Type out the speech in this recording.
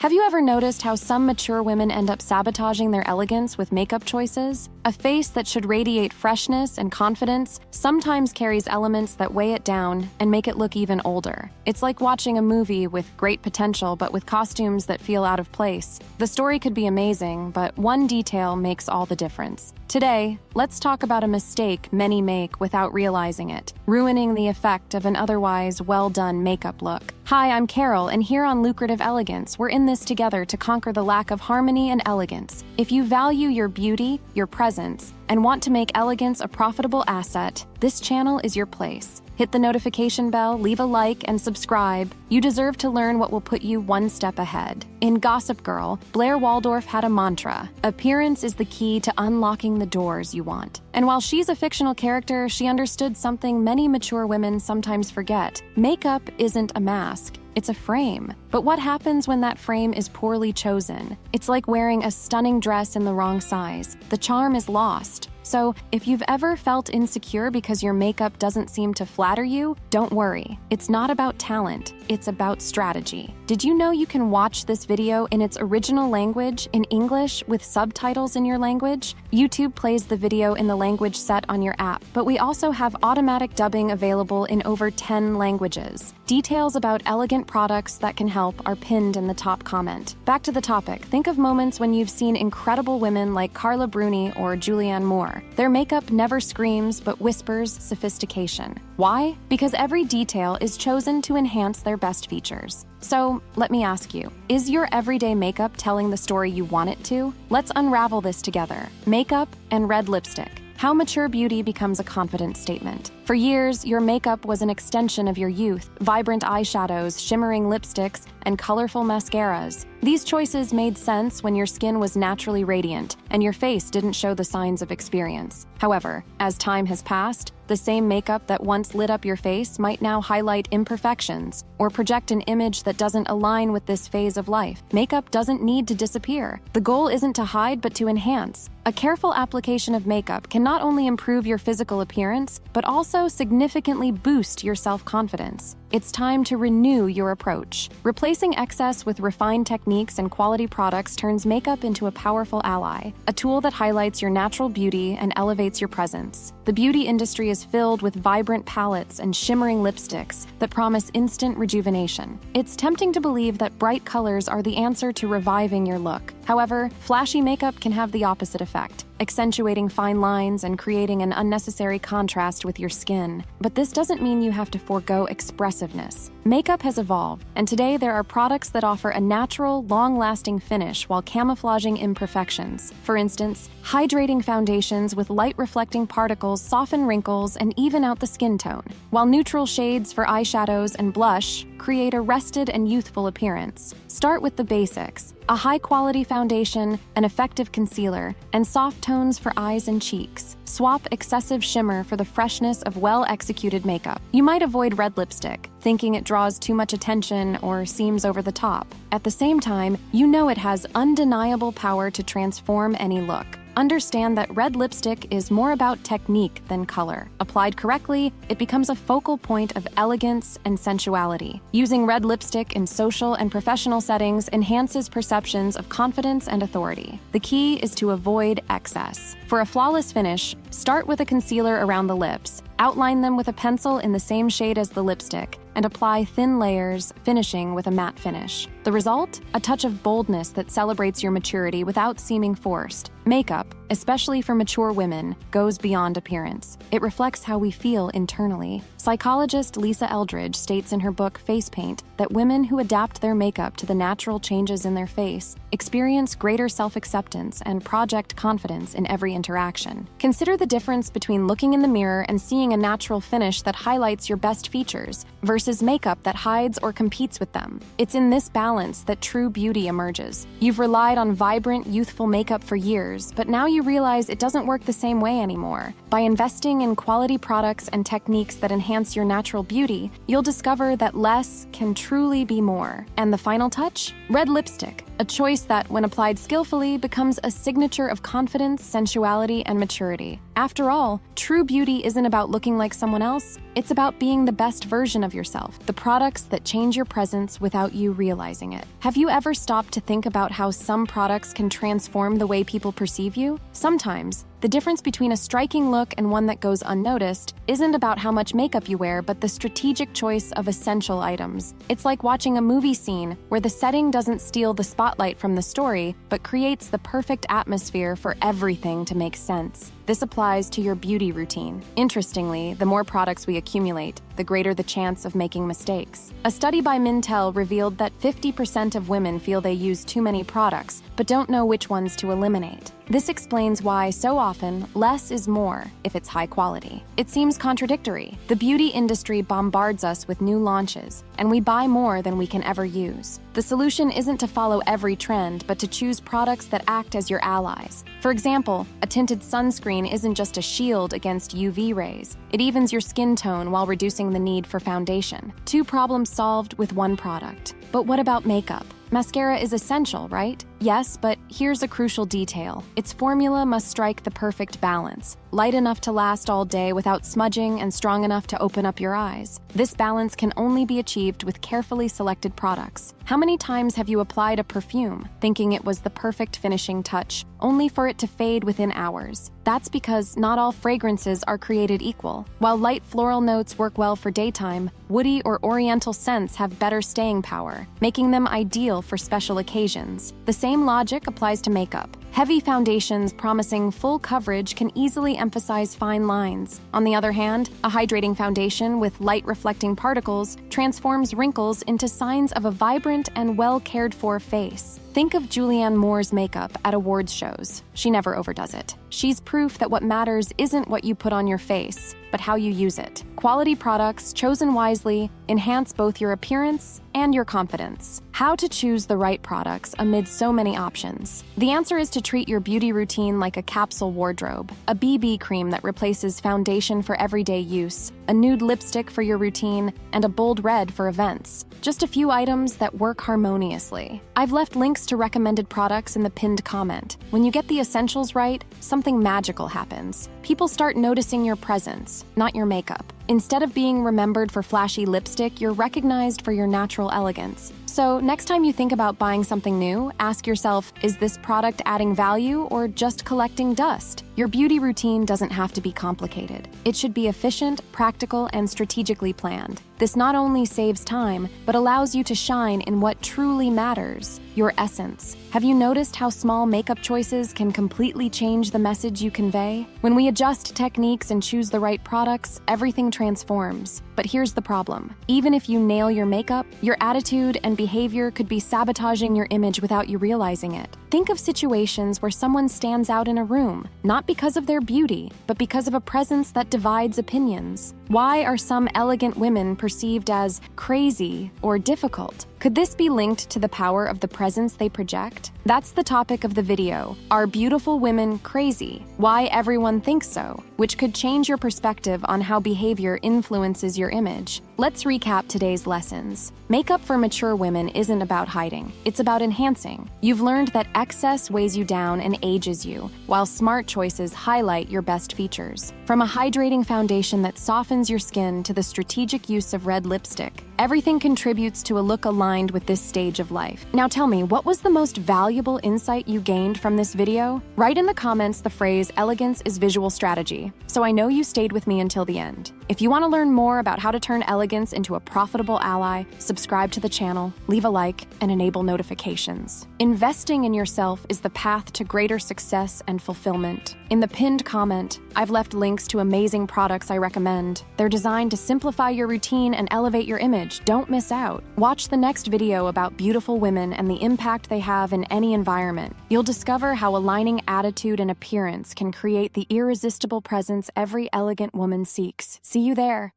Have you ever noticed how some mature women end up sabotaging their elegance with makeup choices? A face that should radiate freshness and confidence sometimes carries elements that weigh it down and make it look even older. It's like watching a movie with great potential but with costumes that feel out of place. The story could be amazing, but one detail makes all the difference. Today, let's talk about a mistake many make without realizing it, ruining the effect of an otherwise well-done makeup look. Hi, I'm Carol, and here on Lucrative Elegance, we're in this together to conquer the lack of harmony and elegance. If you value your beauty, your presence, and want to make elegance a profitable asset, this channel is your place. Hit the notification bell, leave a like, and subscribe. You deserve to learn what will put you one step ahead. In Gossip Girl, Blair Waldorf had a mantra: appearance is the key to unlocking the doors you want. And while she's a fictional character, she understood something many mature women sometimes forget. Makeup isn't a mask. It's a frame. But what happens when that frame is poorly chosen? It's like wearing a stunning dress in the wrong size. The charm is lost. So, if you've ever felt insecure because your makeup doesn't seem to flatter you, don't worry. It's not about talent, it's about strategy. Did you know you can watch this video in its original language, in English, with subtitles in your language? YouTube plays the video in the language set on your app, but we also have automatic dubbing available in over 10 languages. Details about elegant products that can help are pinned in the top comment. Back to the topic. Think of moments when you've seen incredible women like Carla Bruni or Julianne Moore. Their makeup never screams but whispers sophistication. Why? Because every detail is chosen to enhance their best features. So, let me ask you, is your everyday makeup telling the story you want it to? Let's unravel this together. Makeup and red lipstick. How mature beauty becomes a confident statement. For years, your makeup was an extension of your youth: vibrant eyeshadows, shimmering lipsticks, and colorful mascaras. These choices made sense when your skin was naturally radiant and your face didn't show the signs of experience. However, as time has passed, the same makeup that once lit up your face might now highlight imperfections or project an image that doesn't align with this phase of life. Makeup doesn't need to disappear. The goal isn't to hide, but to enhance. A careful application of makeup can not only improve your physical appearance, but also significantly boost your self-confidence. It's time to renew your approach. Replacing excess with refined techniques and quality products turns makeup into a powerful ally, a tool that highlights your natural beauty and elevates your presence. The beauty industry is filled with vibrant palettes and shimmering lipsticks that promise instant rejuvenation. It's tempting to believe that bright colors are the answer to reviving your look. However, flashy makeup can have the opposite effect, accentuating fine lines and creating an unnecessary contrast with your skin. But this doesn't mean you have to forego expressiveness. Makeup has evolved, and today there are products that offer a natural, long-lasting finish while camouflaging imperfections. For instance, hydrating foundations with light-reflecting particles soften wrinkles and even out the skin tone, while neutral shades for eyeshadows and blush create a rested and youthful appearance. Start with the basics: a high-quality foundation, an effective concealer, and soft tones for eyes and cheeks. Swap excessive shimmer for the freshness of well-executed makeup. You might avoid red lipstick, thinking it draws too much attention or seems over the top. At the same time, you know it has undeniable power to transform any look. Understand that red lipstick is more about technique than color. Applied correctly, it becomes a focal point of elegance and sensuality. Using red lipstick in social and professional settings enhances perceptions of confidence and authority. The key is to avoid excess. For a flawless finish, start with a concealer around the lips. Outline them with a pencil in the same shade as the lipstick, and apply thin layers, finishing with a matte finish. The result? A touch of boldness that celebrates your maturity without seeming forced. Makeup, especially for mature women, goes beyond appearance. It reflects how we feel internally. Psychologist Lisa Eldridge states in her book Face Paint that women who adapt their makeup to the natural changes in their face experience greater self-acceptance and project confidence in every interaction. Consider the difference between looking in the mirror and seeing a natural finish that highlights your best features versus makeup that hides or competes with them. It's in this balance that true beauty emerges. You've relied on vibrant, youthful makeup for years, but now you realize it doesn't work the same way anymore. By investing in quality products and techniques that enhance your natural beauty, you'll discover that less can truly be more. And the final touch? Red lipstick. a choice that, when applied skillfully, becomes a signature of confidence, sensuality, and maturity. After all, true beauty isn't about looking like someone else, it's about being the best version of yourself, the products that change your presence without you realizing it. Have you ever stopped to think about how some products can transform the way people perceive you? Sometimes, the difference between a striking look and one that goes unnoticed isn't about how much makeup you wear, but the strategic choice of essential items. It's like watching a movie scene where the setting doesn't steal the spotlight from the story, but creates the perfect atmosphere for everything to make sense. This applies to your beauty routine. Interestingly, the more products we accumulate, the greater the chance of making mistakes. A study by Mintel revealed that 50% of women feel they use too many products, but don't know which ones to eliminate. This explains why, so often, less is more if it's high quality. It seems contradictory. The beauty industry bombards us with new launches, and we buy more than we can ever use. The solution isn't to follow every trend, but to choose products that act as your allies. For example, a tinted sunscreen isn't just a shield against UV rays. It evens your skin tone while reducing the need for foundation. 2 problems solved with 1 product. But what about makeup? Mascara is essential, right? Yes, but here's a crucial detail. Its formula must strike the perfect balance. Light enough to last all day without smudging and strong enough to open up your eyes. This balance can only be achieved with carefully selected products. How many times have you applied a perfume, thinking it was the perfect finishing touch, only for it to fade within hours? That's because not all fragrances are created equal. While light floral notes work well for daytime, woody or oriental scents have better staying power, making them ideal for special occasions. The same logic applies to makeup. Heavy foundations promising full coverage can easily emphasize fine lines. On the other hand, a hydrating foundation with light-reflecting particles transforms wrinkles into signs of a vibrant and well-cared-for face. Think of Julianne Moore's makeup at awards shows. She never overdoes it. She's proof that what matters isn't what you put on your face, but how you use it. Quality products, chosen wisely, enhance both your appearance and your confidence. How to choose the right products amid so many options? The answer is to treat your beauty routine like a capsule wardrobe. A BB cream that replaces foundation for everyday use, a nude lipstick for your routine, and a bold red for events. Just a few items that work harmoniously. I've left links to recommended products in the pinned comment. When you get the essentials right, something magical happens. People start noticing your presence, not your makeup. Instead of being remembered for flashy lipstick, you're recognized for your natural elegance. So next time you think about buying something new, ask yourself, is this product adding value or just collecting dust? Your beauty routine doesn't have to be complicated. It should be efficient, practical, and strategically planned. This not only saves time, but allows you to shine in what truly matters, your essence. Have you noticed how small makeup choices can completely change the message you convey? When we adjust techniques and choose the right products, everything transforms. But here's the problem. Even if you nail your makeup, your attitude and behavior could be sabotaging your image without you realizing it. Think of situations where someone stands out in a room, not because of their beauty, but because of a presence that divides opinions. Why are some elegant women perceived as crazy or difficult? Could this be linked to the power of the presence they project? That's the topic of the video. Are beautiful women crazy? Why everyone thinks so, which could change your perspective on how behavior influences your image. Let's recap today's lessons. Makeup for mature women isn't about hiding, it's about enhancing. You've learned that excess weighs you down and ages you, while smart choices highlight your best features. From a hydrating foundation that softens your skin to the strategic use of red lipstick, everything contributes to a look aligned with this stage of life. Now tell me, what was the most valuable insight you gained from this video? Write in the comments the phrase "Elegance is visual strategy," so I know you stayed with me until the end. If you want to learn more about how to turn elegance into a profitable ally, subscribe to the channel, leave a like, and enable notifications. Investing in yourself is the path to greater success and fulfillment. In the pinned comment, I've left links to amazing products I recommend. They're designed to simplify your routine and elevate your image. Don't miss out. Watch the next video about beautiful women and the impact they have in any environment. You'll discover how aligning attitude and appearance can create the irresistible presence every elegant woman seeks. See you there.